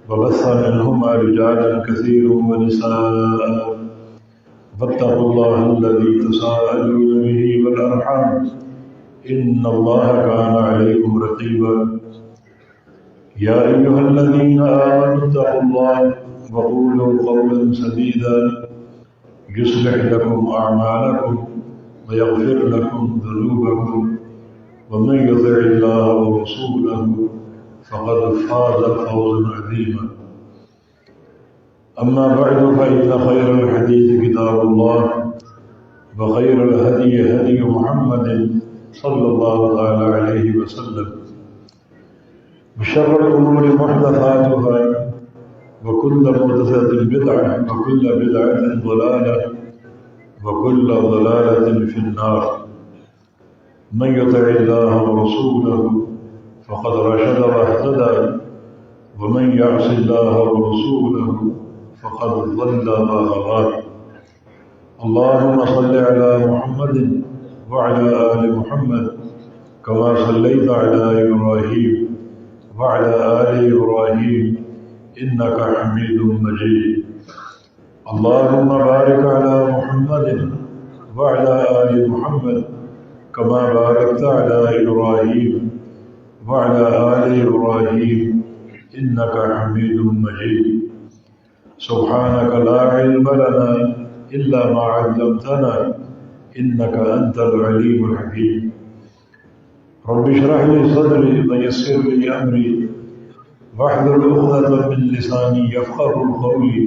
وبث منهما رجالا كثيرا ونساء واتقوا الله الذي تساءلون به والأرحام إن الله كان عليكم رقيبا يا أيها الذين آمنوا اتقوا الله وقولوا قولا سديدا يصلح لكم أعمالكم ويغفر لكم ذنوبكم ومن يطع الله ورسوله فقد فاز فوزا عظيما أما بعد فإن خير الحديث كتاب الله وخير الهدي هدي محمد صلى الله تعالى عليه وسلم وشر الأمور محدثاتها وكل محدثة بدعة وكل بدعة ضلالة وكل ضلالة في النار من يطع الله ورسوله فقد رشد واهتدى ومن يعص الله ورسوله فقد ضل وغوى اللهم صل على محمد وعلى آل محمد كما صليت على إبراهيم وعلى آل إبراهيم إنك حميد مجيد اللهم بارك على محمد وعلى آل محمد كما باركت على إبراهيم وعلى آل إبراهيم إنك حميد مجيد سبحانك لا علم لنا إلا ما علمتنا إنك أنت العليم الحكيم رب اشرح لي صدري ويسر لي أمري واحلل عقدة من لساني يفقهوا قولي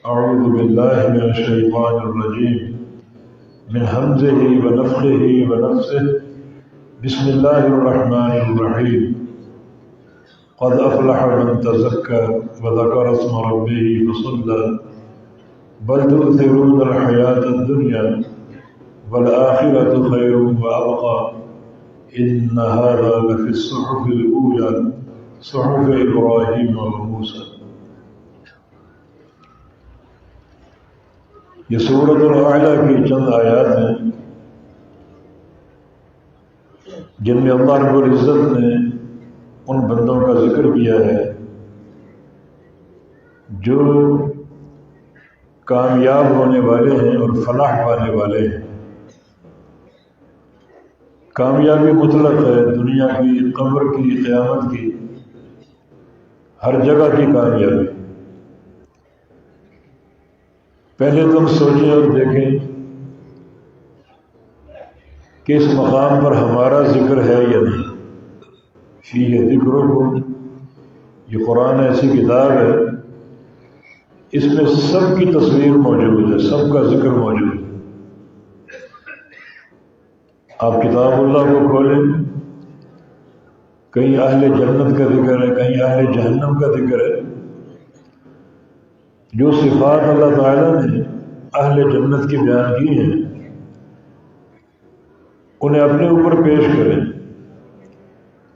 أعوذ بالله من الشيطان الرجيم من همزه ونفخه ونفسه بسم الله الرحمن الرحيم قد أفلح من تزكى وذكر اسم ربه فصلى بل تؤثرون الحياة الدنيا والآخرة خير وأبقى إن هذا لفي الصحف الأولى صحف إبراهيم وموسى. یہ سورۃ الاعلیٰ کی چند آیات ہیں جن میں اللہ رب العزت نے ان بندوں کا ذکر کیا ہے جو کامیاب ہونے والے ہیں اور فلاح پانے والے ہیں. کامیابی مطلق ہے، دنیا کی، قبر کی، قیامت کی، ہر جگہ کی کامیابی. پہلے تم سوچیں اور دیکھیں کہ اس مقام پر ہمارا ذکر ہے یا نہیں. فیہ ذکرکم، یہ قرآن ایسی کتاب ہے اس میں سب کی تصویر موجود ہے، سب کا ذکر موجود ہے. آپ کتاب اللہ کو کھولیں، کہیں اہل جنت کا ذکر ہے، کہیں اہل جہنم کا ذکر ہے. جو صفات اللہ تعالیٰ نے اہل جنت کی بیان کی ہیں انہیں اپنے اوپر پیش کریں،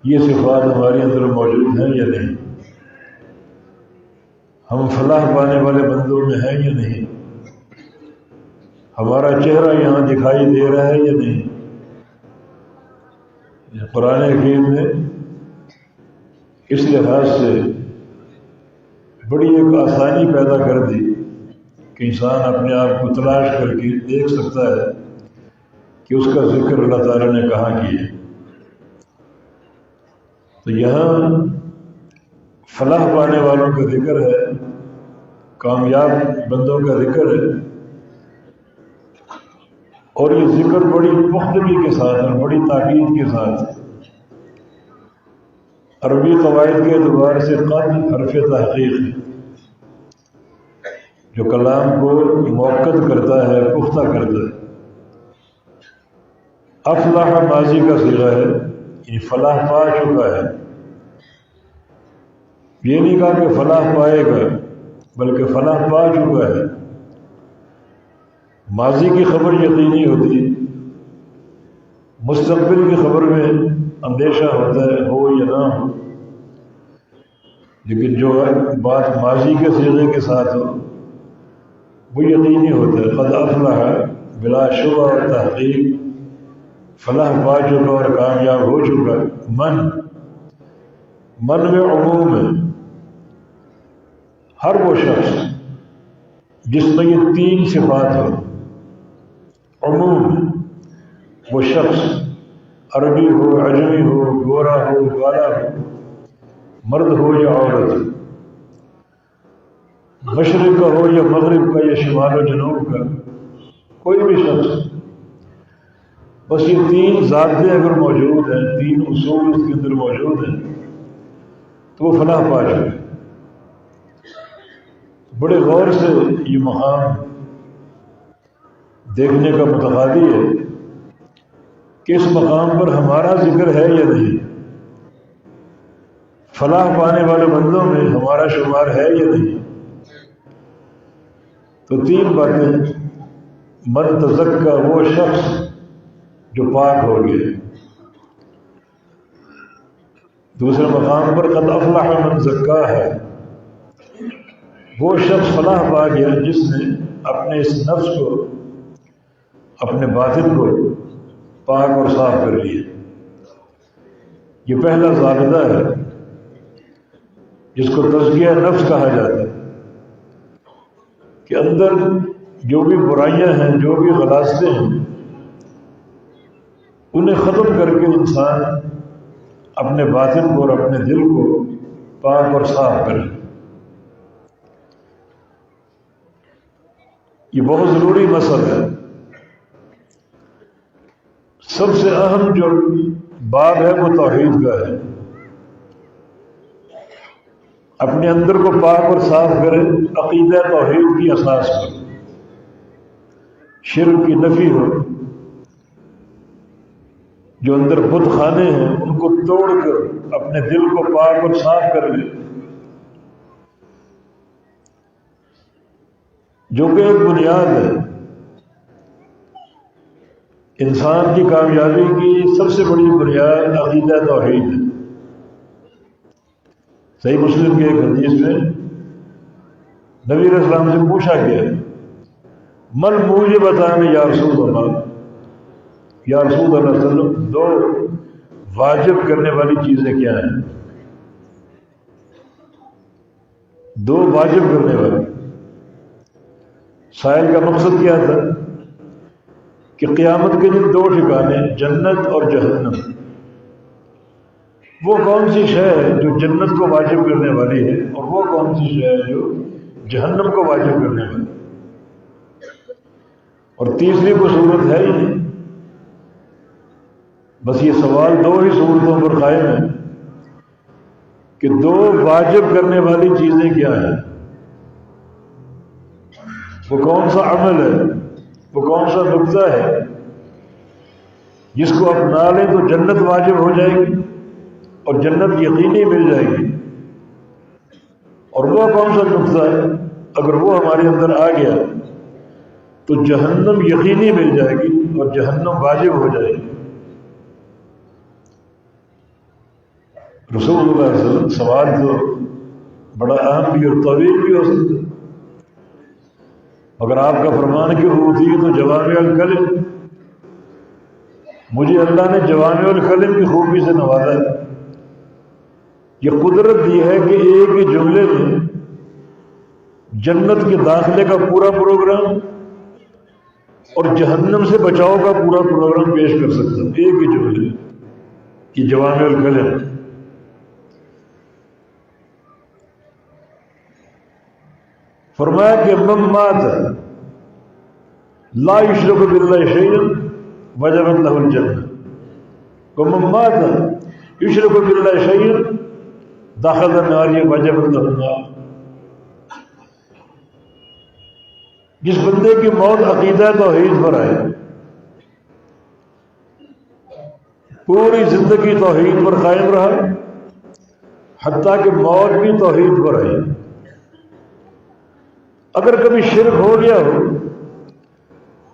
یہ صفات ہمارے اندر موجود ہیں یا نہیں، ہم فلاح پانے والے بندوں میں ہیں یا نہیں، ہمارا چہرہ یہاں دکھائی دے رہا ہے یا نہیں. قرآن حکیم نے اس لحاظ سے بڑی ایک آسانی پیدا کر دی کہ انسان اپنے آپ کو تلاش کر کے دیکھ سکتا ہے کہ اس کا ذکر اللہ تعالیٰ نے کہاں کیا. تو یہاں فلاح پانے والوں کا ذکر ہے، کامیاب بندوں کا ذکر ہے، اور یہ ذکر بڑی پختگی کے ساتھ اور بڑی تاکید کے ساتھ. عربی قواعد کے اعتبار سے قد حرف تحقیق ہے جو کلام کو موقت کرتا ہے، پختہ کرتا ہے. افلاح ماضی کا صیغہ ہے، یعنی فلاح پا چکا ہے. یہ نہیں کہا کہ فلاح پائے گا، بلکہ فلاح پا چکا ہے. ماضی کی خبر یقینی ہوتی، مستقبل کی خبر میں اندیشہ ہوتا ہے ہو یا نہ ہو، لیکن جو بات ماضی کے صیغے کے ساتھ ہو وہ یقینی ہوتا ہے. قد افلح بلا شبہ اور تحقیق فلاح پا چکا اور کامیاب ہو چکا. من میں عموم ہے، ہر وہ شخص جس میں یہ تین صفات ہو، عموم وہ شخص عربی ہو، عجمی ہو، گورا ہو، کالا ہو، مرد ہو یا عورت، مشرق کا ہو یا مغرب کا یا شمال و جنوب کا، کوئی بھی شخص، بس یہ تین ذاتیں اگر موجود ہیں، تین اصول اس کے اندر موجود ہیں، تو وہ فلاح پا چکے۔ بڑے غور سے یہ مقام دیکھنے کا متقاضی ہے کہ اس مقام پر ہمارا ذکر ہے یا نہیں، فلاح پانے والے بندوں میں ہمارا شمار ہے یا نہیں۔ تو تین باتیں، من تزکا وہ شخص جو پاک ہو گئے، دوسرے مقام پر قد افلح من زکا ہے، وہ شخص فلاح پا گیا جس نے اپنے اس نفس کو، اپنے باطن کو پاک اور صاف کر لیا۔ یہ پہلا ضابطہ ہے جس کو تزکیہ نفس کہا جاتا ہے، کہ اندر جو بھی برائیاں ہیں، جو بھی غلاظتیں ہیں، انہیں ختم کر کے انسان اپنے باطن کو اور اپنے دل کو پاک اور صاف کرے۔ یہ بہت ضروری مسئلہ ہے۔ سب سے اہم جو باب ہے وہ توحید کا ہے۔ اپنے اندر کو پاک اور صاف کرے، عقیدہ توحید کی اساس پر، شرک کی نفی ہو، جو اندر بت خانے ہیں ان کو توڑ کر اپنے دل کو پاک اور صاف کر لے، جو کہ ایک بنیاد ہے انسان کی کامیابی کی۔ سب سے بڑی بنیاد عقیدہ توحید ہے۔ صحیح مسلم کی ایک حدیث میں نبی علیہ السلام سے پوچھا گیا، من مجھے بتائیں یا رسول اللہ، یا رسول اللہ صلی اللہ علیہ وسلم، دو واجب کرنے والی چیزیں کیا ہیں؟ دو واجب کرنے والی۔ سائل کا مقصد کیا تھا کہ قیامت کے دن دو ٹھکانے، جنت اور جہنم، وہ کون سی شے ہے جو جنت کو واجب کرنے والی ہے، اور وہ کون سی شے ہے جو جہنم کو واجب کرنے والی ہے، اور تیسری کوئی صورت ہے ہی نہیں۔ بس یہ سوال دو ہی صورتوں پر قائم ہے کہ دو واجب کرنے والی چیزیں کیا ہیں، وہ کون سا عمل ہے، وہ کون سا نقطہ ہے جس کو اپنا لیں تو جنت واجب ہو جائے گی اور جنت یقینی مل جائے گی، اور وہ کون سا نقطہ ہے اگر وہ ہمارے اندر آ گیا تو جہنم یقینی مل جائے گی اور جہنم واجب ہو جائے گی۔ رسول اللہ صلی اللہ علیہ وسلم، سوال تو بڑا اہم بھی اور طویل بھی ہو سکتا ہے، مگر آپ کا فرمان کہ اوتیت تو جوامع الکلم، مجھے اللہ نے جوامع الکلم کی خوبی سے نوازا ہے۔ یہ قدرت دی ہے کہ ایک ہی جملے میں جنت کے داخلے کا پورا پروگرام اور جہنم سے بچاؤ کا پورا پروگرام پیش کر سکتا ہے، ایک ہی جملے میں۔ یہ جوامع الکلم۔ فرمایا کہ من مات لا یشرک باللہ شیئا وجبت لہ الجنہ، ومن مات یشرک باللہ شیئا دخل النار وجبت لہ النار۔ جس بندے کی موت عقیدہ توحید پر آئے، پوری زندگی توحید پر قائم رہا، حتیٰ کہ موت بھی توحید پر آئی، اگر کبھی شرک ہو گیا ہو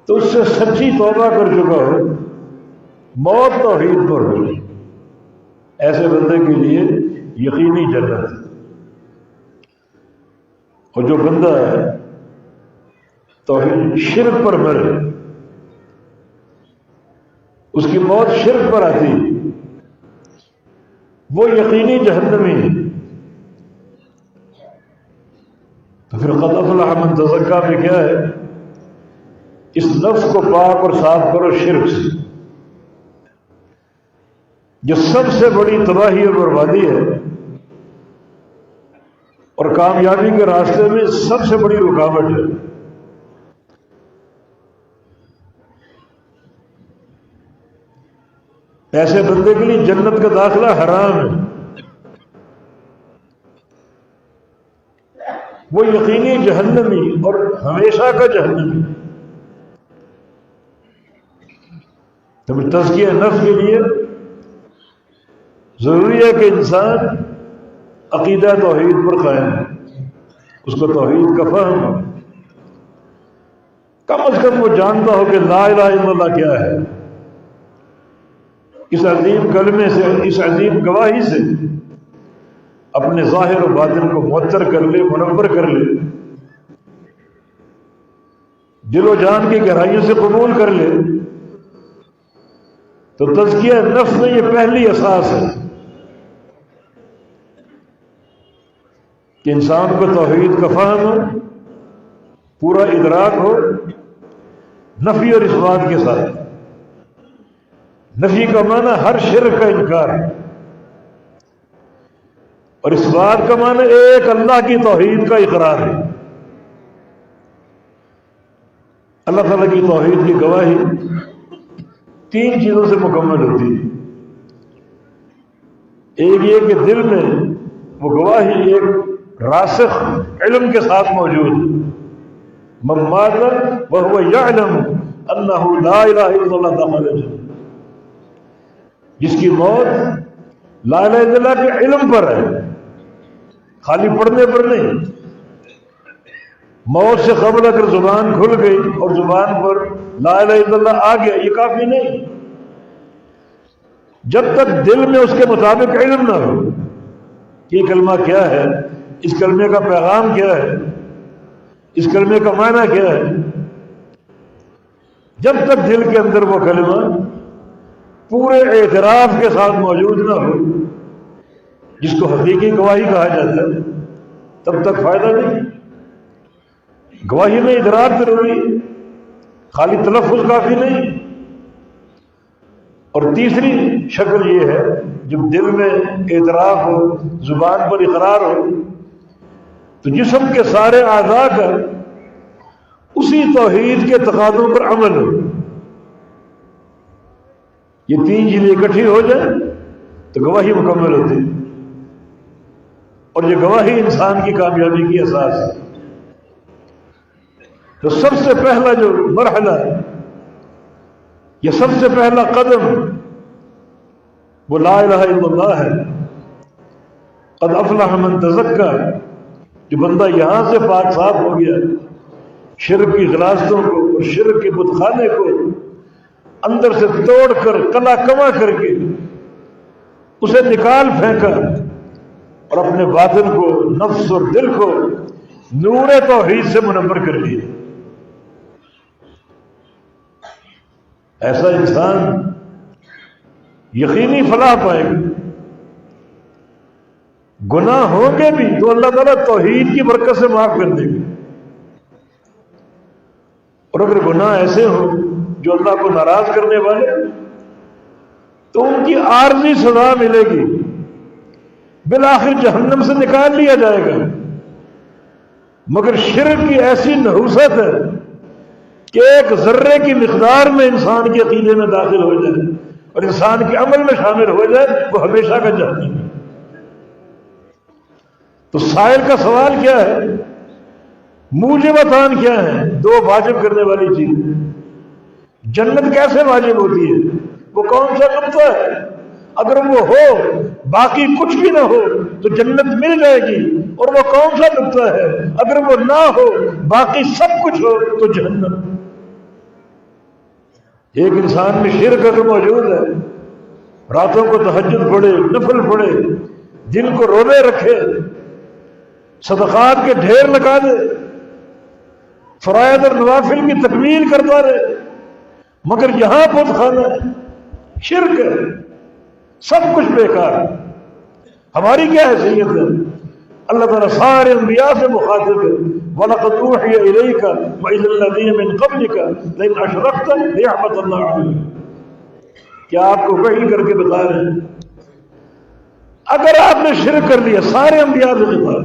تو اس سے سچی توبہ کر چکا ہو، موت توحید پر ہو، ایسے بندے کے لیے یقینی جنت ہے۔ اور جو بندہ توحید شرک پر مرے، اس کی موت شرک پر آتی، وہ یقینی جہنمی ہے۔ تو پھر قد افلح من تزکا میں کیا ہے؟ اس نفس کو پاک اور صاف کرو شرک سے، جو سب سے بڑی تباہی اور بربادی ہے، اور کامیابی کے راستے میں سب سے بڑی رکاوٹ ہے۔ ایسے بندے کے لیے جنت کا داخلہ حرام ہے، وہ یقینی جہنمی اور ہمیشہ کا جہنمی۔ تو تزکیہ نفس کے لیے ضروری ہے کہ انسان عقیدہ توحید پر قائم ہے، اس کو توحید کا فہم ہو، کم از کم وہ جانتا ہو کہ لا الہ الا اللہ کیا ہے۔ اس عظیم کلمے سے، اس عظیم گواہی سے اپنے ظاہر و باطن کو معطر کر لے، منور کر لے، دل و جان کی گہرائیوں سے قبول کر لے، تو تزکیہ نفس میں یہ پہلی اساس ہے کہ انسان کو توحید کا فہم ہو، پورا ادراک ہو، نفی اور اثبات کے ساتھ۔ نفی کا معنی ہر شرک کا انکار ہے، اور اثبات کا معنی ایک اللہ کی توحید کا اقرار ہے۔ اللہ تعالیٰ کی توحید کی گواہی تین چیزوں سے مکمل ہوتی ہے۔ ایک یہ کہ دل میں وہ گواہی ایک راسخ علم کے ساتھ موجود ہے، من مات وهو يعلم انه لا الہ الا اللہ دخل الجنہ، جس کی موت لا الہ الا اللہ کے علم پر ہے، خالی پڑھنے پر نہیں۔ موت سے قبل اگر زبان کھل گئی اور زبان پر لا الہ الا اللہ آ گیا، یہ کافی نہیں، جب تک دل میں اس کے مطابق علم نہ ہو یہ کلمہ کیا ہے، اس کلمے کا پیغام کیا ہے، اس کلمے کا معنی کیا ہے، جب تک دل کے اندر وہ کلمہ پورے اعتراف کے ساتھ موجود نہ ہو، جس کو حقیقی گواہی کہا جاتا ہے، تب تک فائدہ نہیں۔ گواہی میں ادراک ضروری ہے، خالی تلفظ کافی نہیں۔ اور تیسری شکل یہ ہے جب دل میں اعتراف ہو، زبان پر اقرار ہو، تو جسم کے سارے اعضاء کا اسی توحید کے تقاضوں پر عمل ہو۔ یہ تین چیزیں اکٹھی ہو جائیں تو گواہی مکمل ہوتی ہے، اور یہ گواہی انسان کی کامیابی کی اساس ہے۔ تو سب سے پہلا جو مرحلہ ہے، یہ سب سے پہلا قدم وہ لا الہ الا اللہ ہے۔ قد افلح من تزکا، جو بندہ یہاں سے پاک صاف ہو گیا، شرک کی غلاظتوں کو اور شرک کے بت خانے کو اندر سے توڑ کر، کلا کما کر کے اسے نکال پھینکا، اور اپنے باطن کو، نفس اور دل کو نور توحید سے منور کر لیا، ایسا انسان یقینی فلاح پائے گا۔ گناہ ہوں گے بھی تو اللہ تعالیٰ توحید کی برکت سے معاف کر دے گا، اور اگر گناہ ایسے ہوں جو اللہ کو ناراض کرنے والے، تو ان کی عارضی سزا ملے گی، بالآخر جہنم سے نکال لیا جائے گا۔ مگر شرک کی ایسی نحوست ہے کہ ایک ذرے کی مقدار میں انسان کے عقیدے میں داخل ہو جائے اور انسان کے عمل میں شامل ہو جائے، وہ ہمیشہ کا جہنمی ہے۔ تو سائل کا سوال کیا ہے؟ موجبتان کیا ہیں؟ دو واجب کرنے والی چیزیں۔ جنت کیسے واجب ہوتی ہے؟ وہ کون سا نقطہ ہے؟ اگر وہ ہو، باقی کچھ بھی نہ ہو تو جنت مل جائے گی، اور وہ کون سا نقطہ ہے؟ اگر وہ نہ ہو، باقی سب کچھ ہو تو جہنم۔ ایک انسان میں شرک اگر موجود ہے، راتوں کو تہجد پڑھے، نفل پڑھے، دل کو روزے رکھے، صدقات کے ڈھیر لگا دے، فرائض اور نوافل کی تکمیل کرتا رہے، مگر یہاں بت خانہ ہے، شرک ہے، سب کچھ بیکار ہے۔ ہماری کیا حیثیت ہے؟ اللہ تعالیٰ سارے انبیاء سے مخاطب ہے، وَلَقَدْ أُوحِيَ إِلَيْكَ وَإِلَى الَّذِينَ مِنْ قَبْلِكَ لَئِنْ أَشْرَكْتَ لَيَحْبَطَنَّ عَمَلُكَ۔ کیا آپ کو وحی کر کے بتا رہے ہیں اگر آپ نے شرک کر لیا، سارے انبیاء سے خطاب،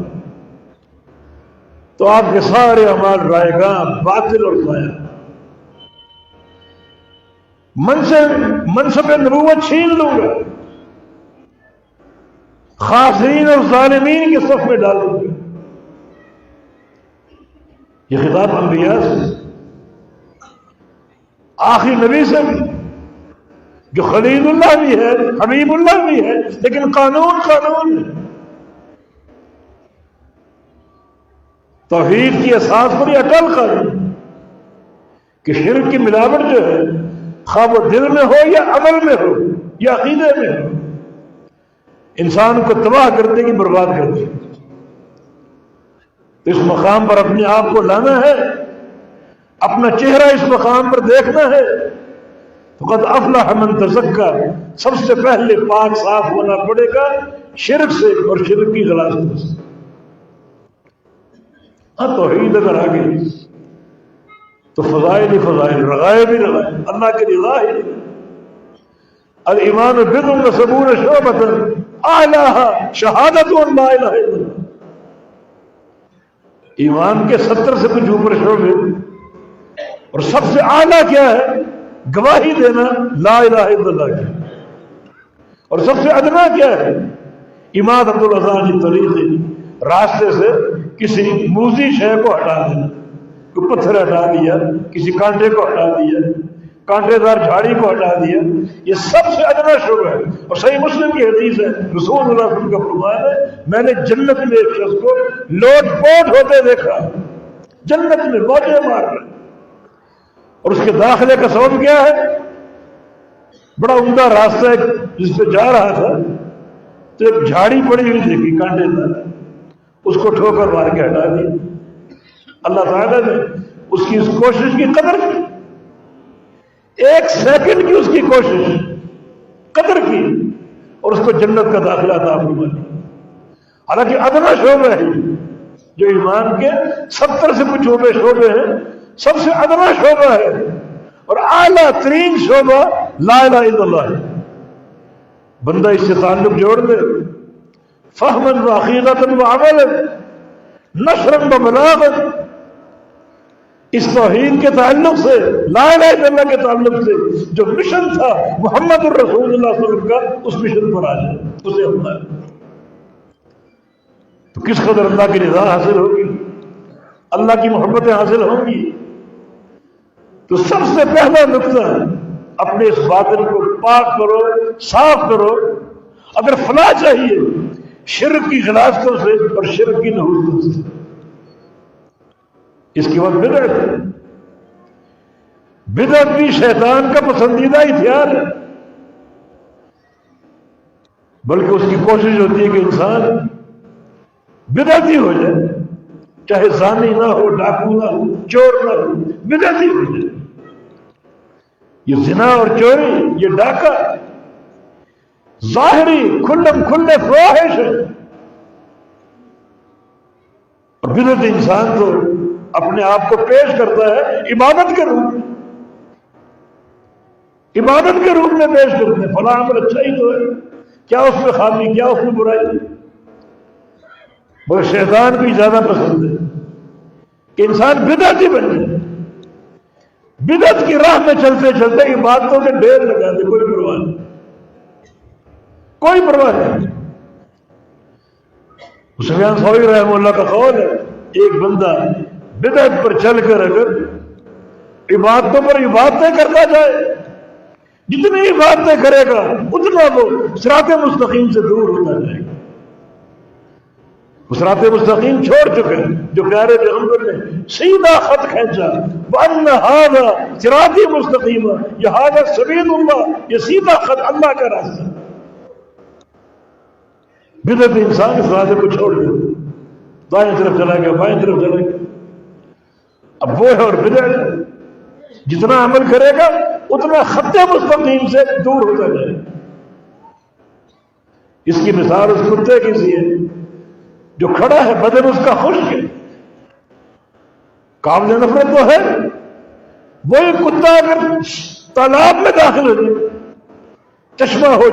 تو آپ کے سارے اعمال رائے گاں، باطل اور ضائع، منصب نبوت چھین لوں گا، خاسرین اور ظالمین کے صف میں ڈال دوں گا۔ یہ خطاب انبیاء سے، آخری نبی سے بھی، جو خلیل اللہ بھی ہے، حبیب اللہ بھی ہے، لیکن قانون ہے۔ توحید کی اساس پر یہ اٹل قانون کہ شرک کی ملاوٹ جو ہے، خواہ وہ دل میں ہو یا عمل میں ہو یا عقیدے میں ہو، انسان کو تباہ کر دے گی، برباد کر دے گی۔ تو اس مقام پر اپنے آپ کو لانا ہے، اپنا چہرہ اس مقام پر دیکھنا ہے۔ فقد افلح من تزکا، سب سے پہلے پاک صاف ہونا پڑے گا شرک سے اور شرک کی غلاظت سے۔ توحید اگر آ گئی تو فضائل ہی فضائل، رغائب ہی رغائب، اللہ کی رضا ہی رضا۔ الایمان بضع وسبعون شعبۃ اعلاها شہادۃ ان لا الہ الا اللہ۔ ایمان کے 70 سے کچھ اوپر شعبے، اور سب سے اعلیٰ کیا ہے؟ گواہی دینا لا الہ الا اللہ کی۔ اور سب سے ادنا کیا ہے؟ اماطۃ الاذی عن الطریق، راستے سے کسی موذی شے کو ہٹا دینا، کوئی پتھر ہٹا دیا، کسی کانٹے کو ہٹا دیا، کانٹے دار جھاڑی کو ہٹا دیا، یہ سب سے ادنا شعبہ ہے۔ اور صحیح مسلم کی حدیث ہے، رسول اللہ صلی اللہ علیہ وسلم کا فرمان ہے، میں نے جنت میں ایک شخص کو لوٹ پوٹ ہوتے دیکھا، جنت میں موجیں مار رہے، اور اس کے داخلے کا سبب کیا ہے؟ بڑا عمدہ راستہ ہے جس پہ جا رہا تھا، تو ایک جھاڑی پڑی ہوئی دیکھی کانٹے دار، اس کو ٹھوکر مار کے ہٹا دی۔ اللہ تعالیٰ نے اس کی اس کوشش کی قدر کی، ایک سیکنڈ کی اس کی کوشش قدر کی، اور اس کو جنت کا داخلہ عطا فرما دیا۔ حالانکہ ادنا شعبہ ہے جو ایمان کے 70 سے کچھ شعبے ہیں، سب سے ادنا شعبہ ہے، اور اعلیٰ ترین شعبہ لا الہ الا اللہ ہے۔ بندہ اس سے تعلق جوڑ دے، فہما وعقیدۃ وعملا نشرا وبلاغا، اس توحید کے تعلق سے، لا الہ الا اللہ کے تعلق سے جو مشن تھا محمد الرسول اللہ صلی اللہ علیہ وسلم کا، اس مشن پر آ جائے، اسے اپنا۔ تو کس قدر اللہ کی رضا حاصل ہوگی، اللہ کی محبتیں حاصل ہوں گی۔ تو سب سے پہلا نقطہ، اپنے اس باطن کو پاک کرو، صاف کرو۔ اگر فلاح چاہیے شرک کی غلاظتوں سے اور شرک کی نحوستوں سے۔ اس کے بعد بدعت ہے، بدعت بھی شیطان کا پسندیدہ ہتھیار ہے، بلکہ اس کی کوشش ہوتی ہے کہ انسان بدعتی ہو جائے، چاہے زانی نہ ہو، ڈاکو نہ ہو، چور نہ ہو، بدعتی ہو جائے۔ یہ زنا اور چوری، یہ ڈاکہ ظاہری کھلم کھلے فواحش ہے، اور بدعت انسان تو اپنے آپ کو پیش کرتا ہے عبادت کے روپ میں، عبادت کے روپ میں پیش کرتے ہیں۔ فلاں عمل اچھا ہی تو ہے، کیا اس میں خامی، کیا اس میں برائی؟ مگر شیطان کو زیادہ پسند ہے کہ انسان بدعتی بن جائے، بدعت کی راہ میں چلتے چلتے عبادتوں کے ڈھیر لگا دے، کوئی پرواہ نہیں، کوئی پرواہ نہیں۔ سفیان ثوری رحمہ اللہ کا قول ہے، ایک بندہ بدعت پر چل کر اگر عبادتوں پر عبادتیں کرتا جائے، جتنی عبادتیں کرے گا اتنا وہ صراط مستقیم سے دور ہوتا جائے گا۔ وہ صراط مستقیم چھوڑ چکے ہیں جو پیارے پیغمبر نے سیدھا خط کھینچا، وَأَنَّ هَذَا صِرَاطِي مُسْتَقِيمًا، یہ هَذَا سَبِيلُ اللَّهِ، یہ سیدھا خط اللہ کا راستہ۔ بدعت انسان اس راستے کو چھوڑ دے، دائیں طرف چلا گیا، بائیں طرف چلا گیا۔ اب وہ ہے اور بدعت جتنا عمل کرے گا اتنا خط مستقیم سے دور ہوتا جائے۔ اس کی مثال اس کتے کی سی ہے جو کھڑا ہے بدن اس کا خشک ہے، قابل نفرت تو ہے، وہی کتا اگر تالاب میں داخل ہو جائے، چشمہ ہو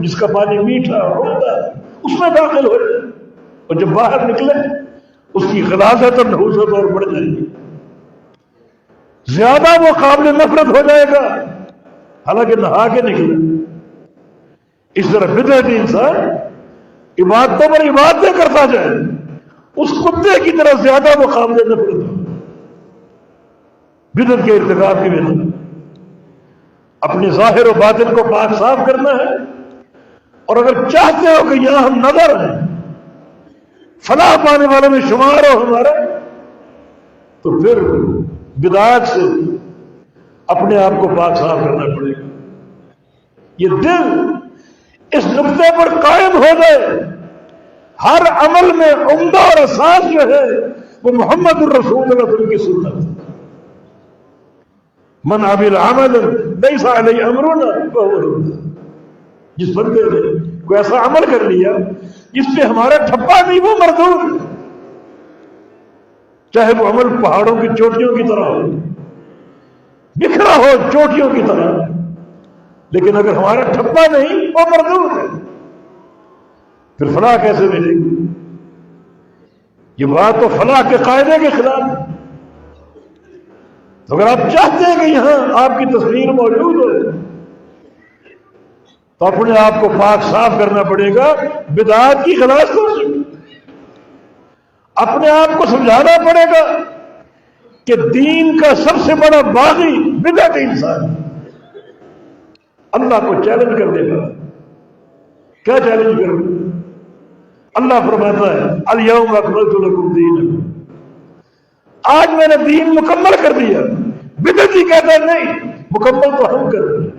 جس کا پانی میٹھا ہوتا ہے اس میں داخل ہو جائے، اور جب باہر نکلے اس کی غلاظت اور نحوست اور بڑھ جائے گی، زیادہ وہ قابل نفرت ہو جائے گا حالانکہ نہا کے نکلے۔ اس طرح بدعتی انسان عبادتوں پر عبادتیں کرتا جائے، اس کتے کی طرح زیادہ وہ قابل نفرت ہو بدعت کے ارتکاب کی وجہ۔ اپنے ظاہر و باطن کو پاک صاف کرنا ہے، اور اگر چاہتے ہو کہ یہاں ہم نظر آئیں، فلاح پانے والوں میں شمار ہو ہمارا، تو پھر بدعات سے اپنے آپ کو پاک صاف کرنا پڑے گا۔ یہ دل اس نقطے پر قائم ہو جائے، ہر عمل میں عمدہ اور اساس جو ہے وہ محمد الرسول اللہ صلی اللہ علیہ وسلم کی سنت ہے۔ من عمل عملا لیس علیہ امرنا فہو رد، جس بندے نے کوئی ایسا عمل کر لیا جس پہ ہمارا ٹھپا نہیں وہ مردود، چاہے وہ عمل پہاڑوں کی چوٹیوں کی طرح ہو، بکھرا ہو چوٹیوں کی طرح، لیکن اگر ہمارا ٹھپا نہیں وہ مردود ہے، پھر فلاح کیسے ملے گی؟ یہ بات تو فلاح کے قاعدے کے خلاف ہے۔ تو اگر آپ چاہتے ہیں کہ یہاں آپ کی تصویر موجود ہو تو اپنے آپ کو پاک صاف کرنا پڑے گا بدعات کی غلاظتوں سے۔ اپنے آپ کو سمجھانا پڑے گا کہ دین کا سب سے بڑا باغی بدعتی انسان اللہ کو چیلنج کر دے گا۔ کیا چیلنج کروں؟ اللہ فرماتا ہے الیوم اکملت لکم دینکم، آج میں نے دین مکمل کر دیا۔ بدعتی کہتا ہے نہیں، مکمل تو ہم کر رہے ہیں،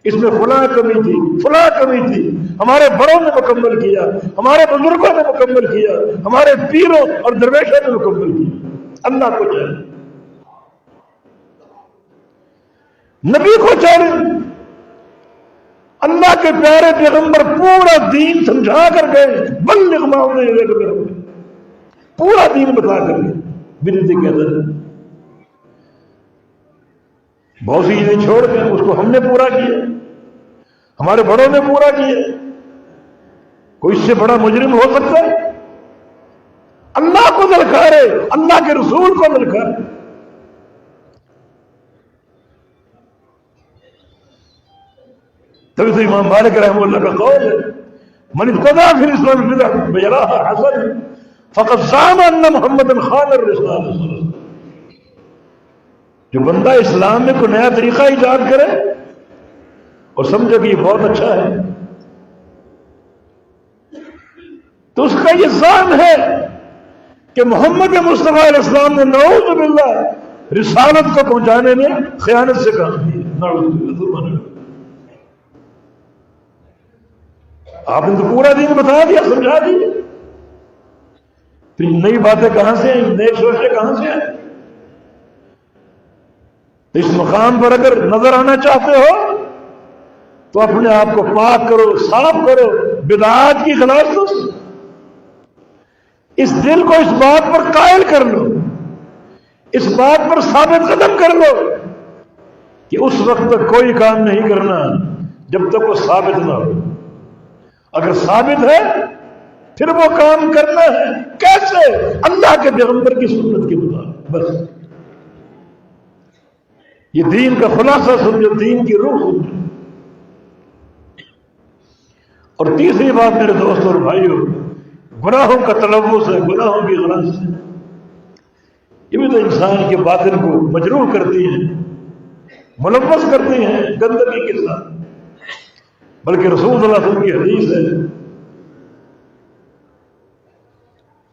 اس میں فلاں کمی تھی، فلاں کمی تھی، ہمارے بڑوں نے مکمل کیا، ہمارے بزرگوں نے مکمل کیا، ہمارے پیروں اور درویشوں نے مکمل کیا۔ اللہ کو چاہیے، نبی کو چاہیے، اللہ کے پیارے پیغمبر پورا دین سمجھا کر گئے، بلغ ما انزل الیک من ربک، پورا دین بتا کر گئے۔ بدعتی کہتا ہے بہت سی چیزیں چھوڑ کے اس کو ہم نے پورا کیا، ہمارے بڑوں نے پورا کیا، کوئی اس سے بڑا مجرم ہو سکتا ہے؟ اللہ کو دلکارے، اللہ کے رسول کو دلکارے۔ تبھی تو امام مالک رحمہ اللہ کا قول ہے من ابتدع فی الاسلام بدعۃ فیراھا حسنہ فقد زعم ان محمدا خان الرسالۃ۔ جو بندہ اسلام میں کوئی نیا طریقہ ایجاد کرے اور سمجھے کہ یہ بہت اچھا ہے تو اس کا یہ ظن ہے کہ محمد مصطفیٰ علیہ السلام نے نعوذ باللہ رسالت کو پہنچانے میں خیانت سے کام کی۔ نعوذ باللہ، آپ نے تو پورا دین بتا دیا، سمجھا دیا، پھر نئی باتیں کہاں سے ہیں، نئے سوچے کہاں سے ہیں؟ اس مقام پر اگر نظر آنا چاہتے ہو تو اپنے آپ کو پاک کرو، صاف کرو بدعات کی غلاظتوں سے۔ اس دل کو اس بات پر قائل کر لو، اس بات پر ثابت قدم کر لو کہ اس وقت تک کوئی کام نہیں کرنا جب تک وہ ثابت نہ ہو۔ اگر ثابت ہے پھر وہ کام کرنا ہے۔ کیسے؟ اللہ کے پیغمبر کی سنت کے مطابق۔ بس یہ دین کا خلاصہ سمجھو، دین کی روح سمجھو۔ اور تیسری بات میرے دوستوں اور بھائیوں، گناہوں کا تلوث ہے، گناہوں کی غلط ہے، یہ بھی تو انسان کے باطن کو مجروح کرتی ہیں، ملوث کرتی ہیں گندگی کے ساتھ۔ بلکہ رسول صلی اللہ علیہ وسلم کی حدیث ہے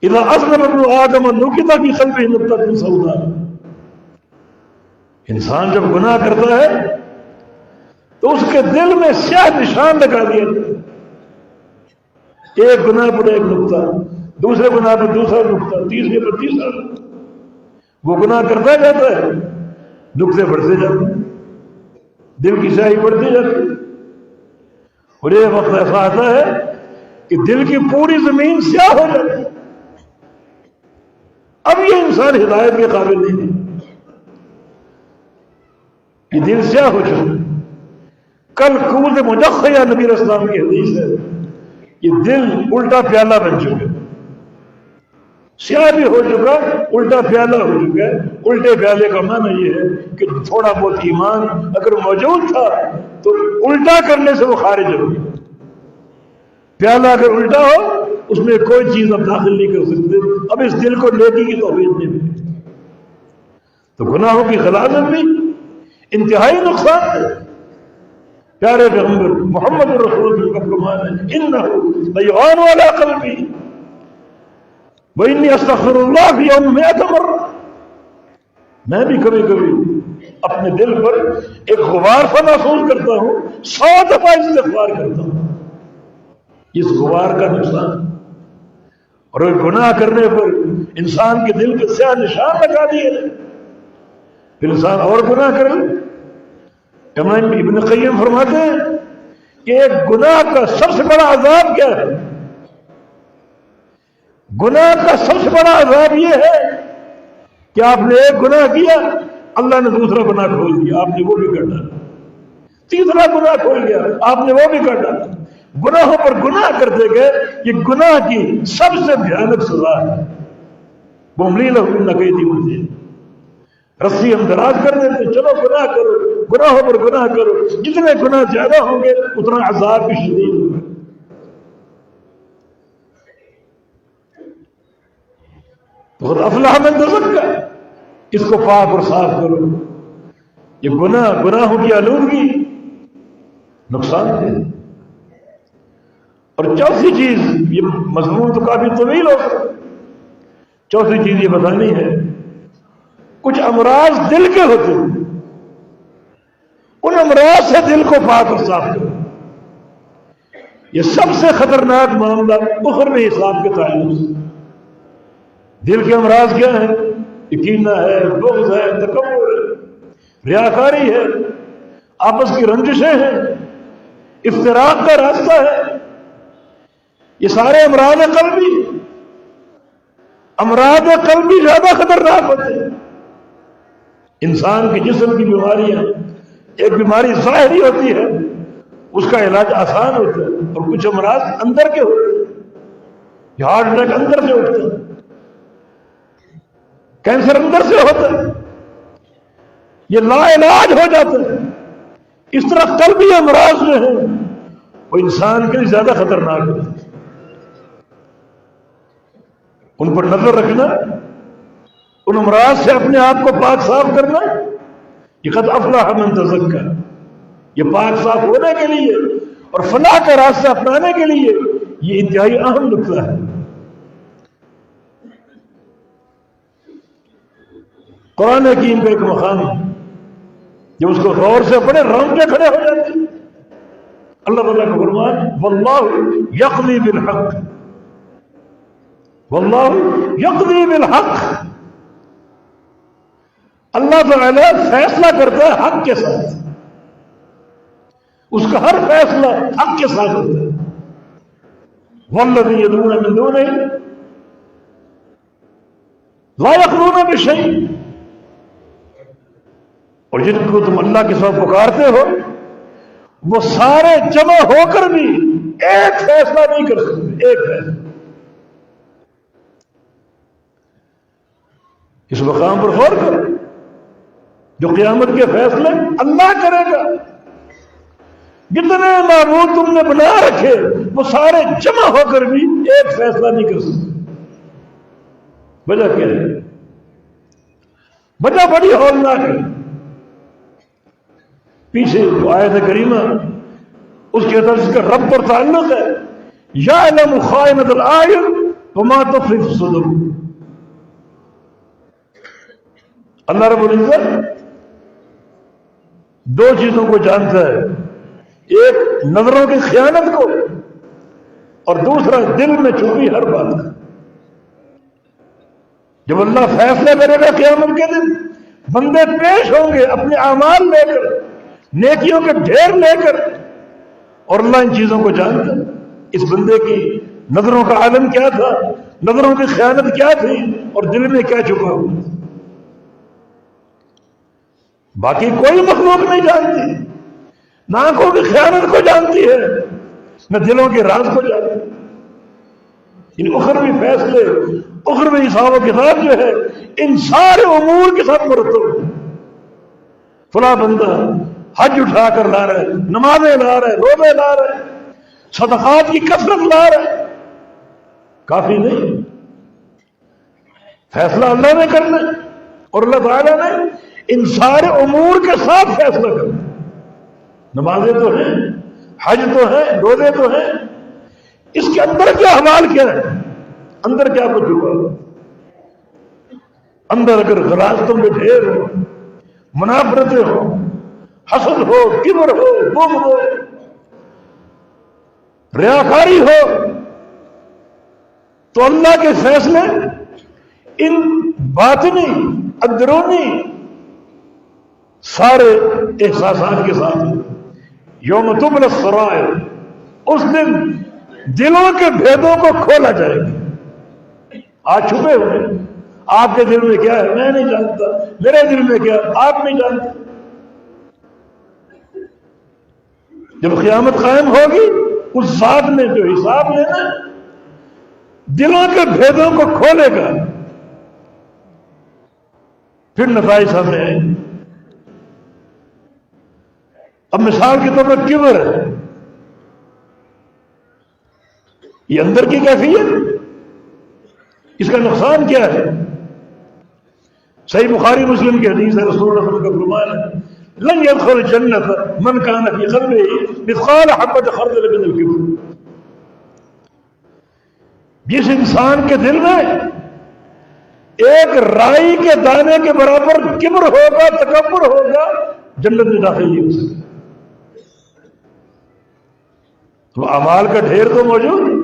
اذا اذنب ابن آدم نکت فی قلبہ نکتۃ سوداء، انسان جب گناہ کرتا ہے تو اس کے دل میں سیاہ نشان لگا دیا جاتا ہے، ایک گناہ پر ایک نقطہ، دوسرے گناہ پر دوسرا نقطہ، تیسرے پر تیسرا نقطہ، وہ گناہ کرتا جاتا ہے، نقطے بڑھتے جاتے ہیں، دل کی سیاہی بڑھتی جاتی ہے، اور ایک وقت ایسا آتا ہے کہ دل کی پوری زمین سیاہ ہو جاتی ہے۔ اب یہ انسان ہدایت کے قابل نہیں ہے، یہ دل سیاہ ہو چکا، کل قوت مجخیہ نبی علیہ السلام کی حدیث ہے، یہ دل الٹا پیالہ بن چکا، سیاہ بھی ہو چکا، الٹا پیالہ ہو چکا ہے۔ الٹے پیالے کا معنی یہ ہے کہ تھوڑا بہت ایمان اگر موجود تھا تو الٹا کرنے سے وہ خارج ہو گیا۔ پیالہ اگر الٹا ہو اس میں کوئی چیز اب داخل نہیں کر سکتے، اب اس دل کو نیکی کی توفیق نہیں ملی۔ تو گناہوں کی غلاظت بھی انتہائی نقصان ہے۔ پیارے پیغمبر محمد رسول اللہ کا فرمان ہے انہ لیغان علی قلبی وانی استغفر اللہ فی یوم 100 مرہ، میں بھی کبھی کبھی اپنے دل پر ایک غبار سا محسوس کرتا ہوں، 100 دفعہ استغفار کرتا ہوں۔ اس غبار کا نقصان اور گناہ کرنے پر انسان کے دل کے سیاہ نشان لگا دیے، پھر انسان اور گناہ کرے۔ امام ابن قیم فرماتے ہیں کہ ایک گناہ کا سب سے بڑا عذاب کیا ہے؟ گناہ کا سب سے بڑا عذاب یہ ہے کہ آپ نے ایک گناہ کیا، اللہ نے دوسرا گناہ کھول دیا، آپ نے وہ بھی کر ڈالا، تیسرا گناہ کھول گیا، آپ نے وہ بھی کر ڈالا، گناہوں پر گناہ کرتے گئے۔ یہ گناہ کی سب سے بھیانک سزا ہے۔ بملی لہم نقیتی مجھے رسی ہم دراز کر دیتے، چلو گناہ کرو، گناہوں پر گناہ کرو، جتنے گناہ زیادہ ہوں گے اتنا عذاب بھی شدید ہوگا۔ تو قد افلح من تزکیٰ، اس کو پاک اور صاف کرو۔ یہ گناہوں کی آلودگی نقصان ہے۔ اور چوتھی چیز، یہ مضمون تو کافی طویل ہو سکتا، چوتھی چیز یہ بتانی ہے کچھ امراض دل کے ہوتے ہیں، ان امراض سے دل کو پاک اور صاف کرو۔ یہ سب سے خطرناک معاملہ اخروی حساب کے تعلق سے۔ دل کے امراض کیا ہیں؟ کینہ ہے، بغض ہے، تکبر ہے، ریاکاری ہے، آپس کی رنجشیں ہیں، افتراق کا راستہ ہے۔ یہ سارے امراض قلبی، امراض قلبی زیادہ خطرناک ہوتے ہیں۔ انسان کے جسم کی بیماریاں، ایک بیماری ظاہری ہوتی ہے، اس کا علاج آسان ہوتا ہے، اور کچھ امراض اندر کے ہوتے ہیں۔ یہ ہارٹ اٹیک اندر سے اٹھتا ہے، کینسر اندر سے ہوتا ہے، یہ لا علاج ہو جاتا ہے۔ اس طرح قلبی امراض جو ہیں وہ انسان کے لیے زیادہ خطرناک ہوتے ہیں۔ ان پر نظر رکھنا، ان امراض سے اپنے آپ کو پاک صاف کرنا، یہ قد افلح من تزکیٰ، یہ پاک صاف ہونے کے لیے اور فلاح کا راستہ اپنانے کے لیے یہ انتہائی اہم نقطہ ہے۔ قرآن حکیم کا ایک مقام جب اس کو غور سے پڑھے رونگٹے کھڑے ہو جاتے ہیں۔ اللہ تعالیٰ کا فرمان واللہ یقضی بالحق، واللہ یقضی بالحق، اللہ تعالیٰ فیصلہ کرتا ہے حق کے ساتھ، اس کا ہر فیصلہ حق کے ساتھ ہوتا ہے۔ والذین یدعون من دونہ لا یقضون بشیء، اور جن کو تم اللہ کے ساتھ پکارتے ہو وہ سارے جمع ہو کر بھی ایک فیصلہ نہیں کر سکتے، ایک فیصلہ۔ اس مقام پر غور کرو، جو قیامت کے فیصلے اللہ کرے گا، جتنے معبود تم نے بنا رکھے وہ سارے جمع ہو کر بھی ایک فیصلہ نہیں کر سکتے۔ وجہ کیا ہے؟ وجہ بڑی ہولناک ہے۔ پیچھے جو آیت کریمہ اس کے اندر جس کا رب پر تعلق ہے، یعلم خائنۃ الاعین وما تخفی الصدور، اللہ رب العزت دو چیزوں کو جانتا ہے، ایک نظروں کی خیانت کو، اور دوسرا دل میں چھپی ہر بات کا۔ جب اللہ فیصلہ کرے گا قیامت کے دن، بندے پیش ہوں گے اپنے اعمال لے کر، نیکیوں کے ڈھیر لے کر، اور اللہ ان چیزوں کو جانتا ہے۔ اس بندے کی نظروں کا عالم کیا تھا، نظروں کی خیانت کیا تھی اور دل میں کیا چھپا ہوا تھا۔ باقی کوئی مخلوق نہیں جانتی، نہ آنکھوں کی خیانت کو جانتی ہے، نہ دلوں کے راز کو جانتی ہے۔ ان اخروی فیصلے، اخروی حساب و کتاب جو ہے ان سارے امور کے ساتھ مرتب ہے۔ فلاں بندہ حج اٹھا کر لا رہا ہے، نمازیں لا رہا ہے، روزے لا رہا ہے، صدقات کی کثرت لا رہا ہے، کافی نہیں۔ فیصلہ اللہ نے کرنا ہے، اور اللہ تعالیٰ نے ان سارے امور کے ساتھ فیصلہ کرنا ہے۔ نمازیں تو ہیں، حج تو ہے، روزے تو ہیں، اس کے اندر کیا حوال کیا ہے، اندر کیا کچھ ہوا، اندر اگر غلاظتوں میں ڈھیر ہو، منافرتیں ہو، حسد ہو، کبر ہو، بغض ہو، ریاکاری ہو، تو اللہ کے فیصلے ان باطنی اندرونی سارے احساسات کے ساتھ یوم تبلی السرائر، اس دن دلوں کے بھیدوں کو کھولا جائے گا۔ آج چھپے ہوئے آپ کے دل میں کیا ہے میں نہیں جانتا، میرے دل میں کیا ہے آپ نہیں جانتے۔ جب قیامت قائم ہوگی اس ذات نے جو حساب لینا دلوں کے بھیدوں کو کھولے گا، پھر نتائج سامنے آئیں گے۔ اب مثال کے طور پر کبر ہے، یہ اندر کی کیفیت، اس کا نقصان کیا ہے؟ صحیح بخاری مسلم کی حدیث ہے، رسول اللہ صلی اللہ علیہ وسلم کا فرمان ہے لن يدخل الجنة من كان في قلبه مثقال حبة خردل من الكبر۔ جس انسان کے دل میں ایک رائی کے دانے کے برابر کبر ہوگا، تکبر ہوگا، جنت میں داخل نہیں ہو سکے۔ تو اعمال کا ڈھیر تو موجود ہے،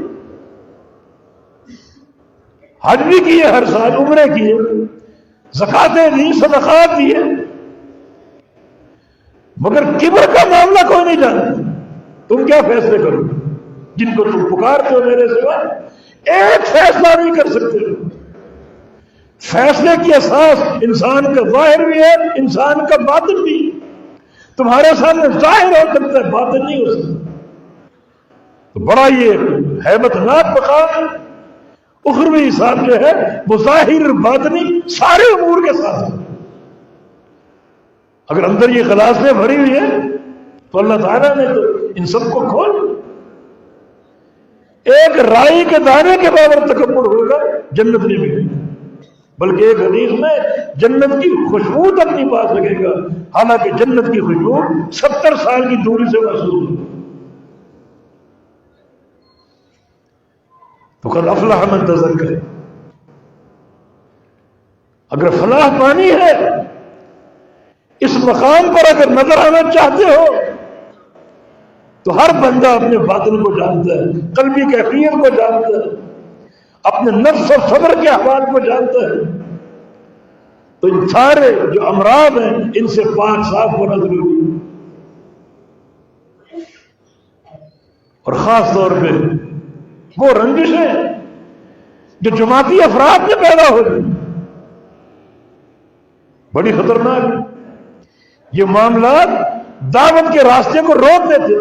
حج بھی کیے، ہر سال عمرے کیے، زکاتیں دی، صدقات دیے، مگر کبر کا معاملہ کوئی نہیں جانتا۔ تم کیا فیصلے کرو جن کو تم پکارتے ہو میرے سوا؟ ایک فیصلہ نہیں کر سکتے۔ فیصلے کی اساس انسان کا ظاہر بھی ہے، انسان کا باطن بھی۔ تمہارے سامنے ظاہر ہو سکتا ہے، باطن نہیں ہو سکتا۔ تو بڑا یہ ہیبت ناک مقام اخروی حساب جو ہے وہ ظاہر باطنی سارے امور کے ساتھ۔ اگر اندر یہ غلاظتیں بھری ہوئی ہیں تو اللہ تعالیٰ نے تو ان سب کو کھول، ایک رائی کے دانے کے برابر تکبر ہوگا جنت نہیں ملے گی، بلکہ ایک حدیث میں جنت کی خوشبو تک نہیں پا سکے گا، حالانکہ جنت کی خوشبو 70 سال کی دوری سے محسوس ہوگی۔ تو قد افلح من تزکر، اگر فلاح پانی ہے اس مقام پر اگر نظر آنا چاہتے ہو تو ہر بندہ اپنے باطن کو جانتا ہے، قلبی کیفیت کو جانتا ہے، اپنے نفس اور صبر کے احوال کو جانتا ہے۔ تو ان سارے جو امراض ہیں ان سے پاک صاف ہونا ضروری ہے، اور خاص طور پہ وہ رنجشیں جو جماعتی افراد میں پیدا ہو گئی بڑی خطرناک ہے۔ یہ معاملات دعوت کے راستے کو روک دیتے۔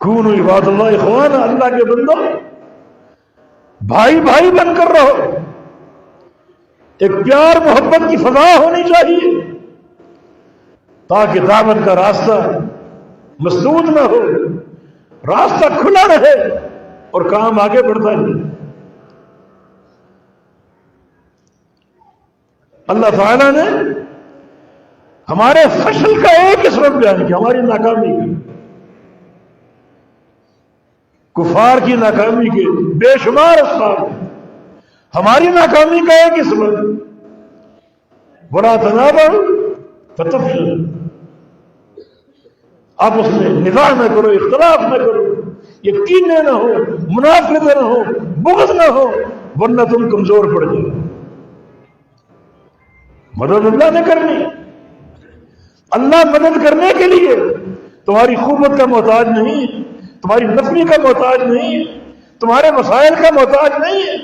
کونوا عباد اللہ اخوانا، اللہ کے بندو بھائی بھائی بن کر رہو، ایک پیار محبت کی فضا ہونی چاہیے تاکہ دعوت کا راستہ مسدود نہ ہو، راستہ کھلا رہے اور کام آگے بڑھتا رہے۔ اللہ تعالیٰ نے ہمارے فشل کا ایک سبب بیان کیا، ہماری ناکامی کا، کفار کی ناکامی کے بے شمار اسباب، ہماری ناکامی کا ایک ہی سبب وَلَا تَنَابَرُوا فَتَفْشَلُوا، آپس میں نزاع نہ کرو، اختلاف نہ کرو، یہ کینے نہ ہو، منافرتیں نہ ہو، بغض نہ ہو، ورنہ تم کمزور پڑ جاؤ۔ مدد اللہ نے کرنی، اللہ مدد کرنے کے لیے تمہاری قوت کا محتاج نہیں، تمہاری نفلی کا محتاج نہیں، تمہارے مسائل کا محتاج نہیں ہے،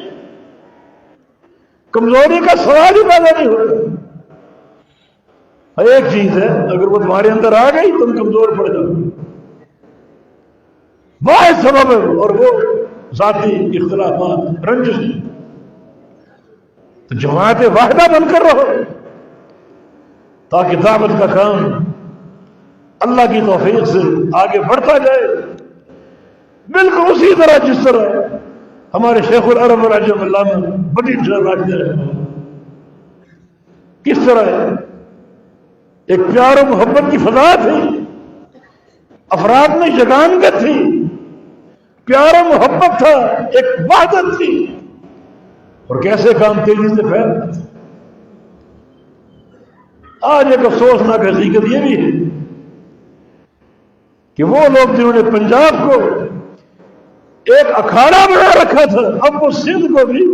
کمزوری کا سوال ہی پیدا نہیں ہوتا۔ ایک چیز ہے، اگر وہ تمہارے اندر آ گئی تم کمزور پڑ جاؤ، واحد سبب ہے اور وہ ذاتی اختلافات، رنجش۔ تو جماعت واحدہ بن کر رہو تاکہ دعوت کا کام اللہ کی توفیق سے آگے بڑھتا جائے، بالکل اسی طرح جس طرح ہمارے شیخ العرب العجم علامہ بڑی راجدہ ہے، کس طرح ایک پیار و محبت کی فضا تھی، افراد میں یگانگت تھی، پیار و محبت تھا، ایک وحدت تھی، اور کیسے کام تیزی سے پھیلتا تھا۔ آج ایک افسوسناک حقیقت یہ بھی ہے کہ وہ لوگ جنہوں نے پنجاب کو ایک اکھاڑا بنا رکھا تھا، اب وہ سندھ کو بھی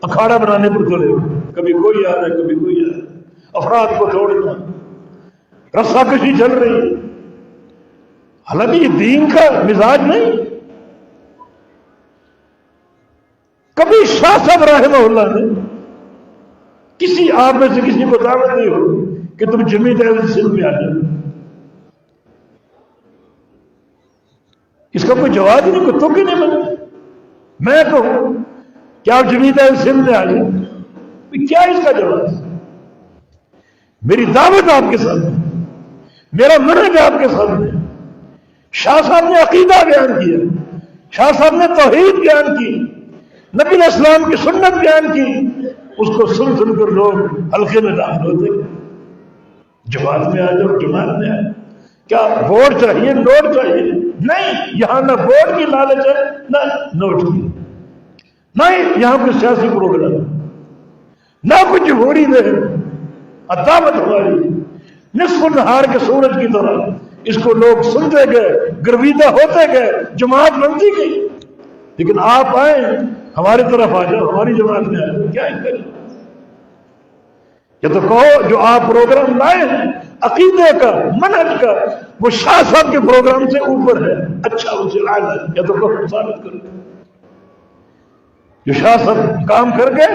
اکھاڑا بنانے پر تلے ہوئے، کبھی کوئی آ رہا ہے کبھی کوئی آ رہا ہے، افراد کو توڑنا، رسا کشی چل رہی ہے۔ حالانکہ یہ دین کا مزاج نہیں۔ کبھی شاہ صاحب رحمہ اللہ نے کسی آپ میں سے کسی کو دعوت نہیں ہو کہ تم جمیعت اہل سندھ میں آ جاؤ، اس کا کوئی جواب ہی نہیں، کوئی تک ہی نہیں بنتا۔ میں کہوں کہ آپ جمیعت اہل سندھ میں آ جائیں، کیا اس کا جواب؟ میری دعوت آپ کے سامنے، میرا منہج آپ کے سامنے۔ شاہ صاحب نے عقیدہ بیان کیا، شاہ صاحب نے توحید بیان کی، نبی علیہ السلام کی سنت بیان کی، اس کو سن سن کر لوگ حلقے میں داخل ہوتے، جماعت میں آ جاؤ، جماعت میں آ جاؤ۔ کیا ووٹ چاہیے، نوٹ چاہیے؟ نہیں، یہاں نہ ووٹ کی لالچ ہے نہ نوٹ کی، نہیں یہاں کوئی سیاسی پروگرام نہ کوئی جمہوری میں دعوت ہماری نصف النہار کے سورج کی طرح، اس کو لوگ سنتے گئے، گرویدہ ہوتے گئے، جماعت بنتی گئی۔ لیکن آپ آئیں، ہماری طرف آ جاؤ، ہماری جماعت میں آ جاؤ، کیا کریں؟ یہ تو کہو جو آپ پروگرام لائے ہیں عقیدے کا، منہج کا، وہ شاہ صاحب کے پروگرام سے اوپر ہے، اچھا ان سے اعلیٰ ہے، یا تو کہو ثابت کرو جو شاہ صاحب کام کر کے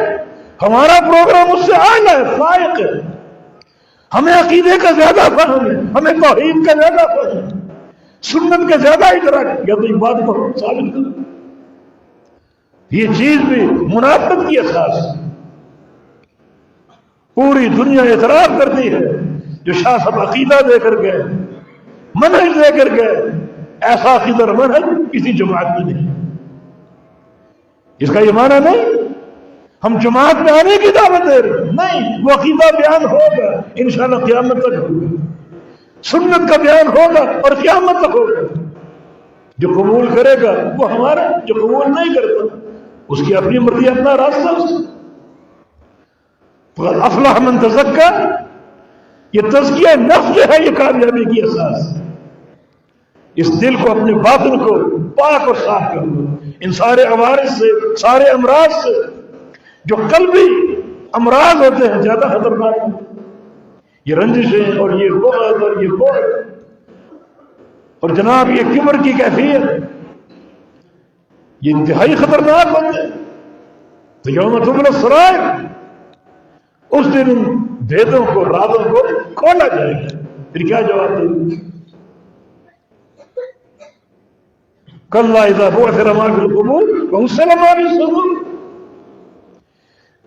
ہمارا پروگرام اس سے اعلیٰ ہے، فائق ہے، ہمیں عقیدے کا زیادہ فہم ہے، ہمیں توحید کا زیادہ فہم ہے، سنت کا زیادہ ادراک ہے، یا تو یہ بات کو ثابت کرو۔ یہ چیز بھی منافقت کی اساس ہے، پوری دنیا اعتراف کرتی ہے جو شاہ صاحب عقیدہ دے کر گئے، منہج دے کر گئے، ایسا عقیدہ اور منہج کسی جماعت میں نہیں۔ اس کا یہ معنی نہیں ہم جماعت میں آنے کی دعوت دے رہے ہیں، نہیں، وہ عقیدہ بیان ہوگا انشاءاللہ قیامت تک ہوگا، سنت کا بیان ہوگا اور قیامت تک ہوگا۔ جو قبول کرے گا وہ ہمارا، جو قبول نہیں کرتا اس کی اپنی مرضی، اپنا راستہ۔ فقد افلح من تزکا، یہ تزکیہ نفس جو ہے یہ کامیابی کی اساس۔ اس دل کو، اپنے باطن کو پاک اور صاف کر لو ان سارے عوارض سے، سارے امراض سے۔ جو قلبی امراض ہوتے ہیں زیادہ خطرناک ہیں، یہ رنجشیں اور یہ بغض اور یہ بغض اور جناب یہ کبر کی کیفیت، یہ انتہائی خطرناک ہوتے ہیں۔ تو یوم تبلی السرائر، اس دن ان بھیدوں کو، رازوں کو کھولا جائے گا۔ پھر کیا جواب دیں گے؟ کلا اذا بعثر ما فی القبور وحصل ما فی الصدور،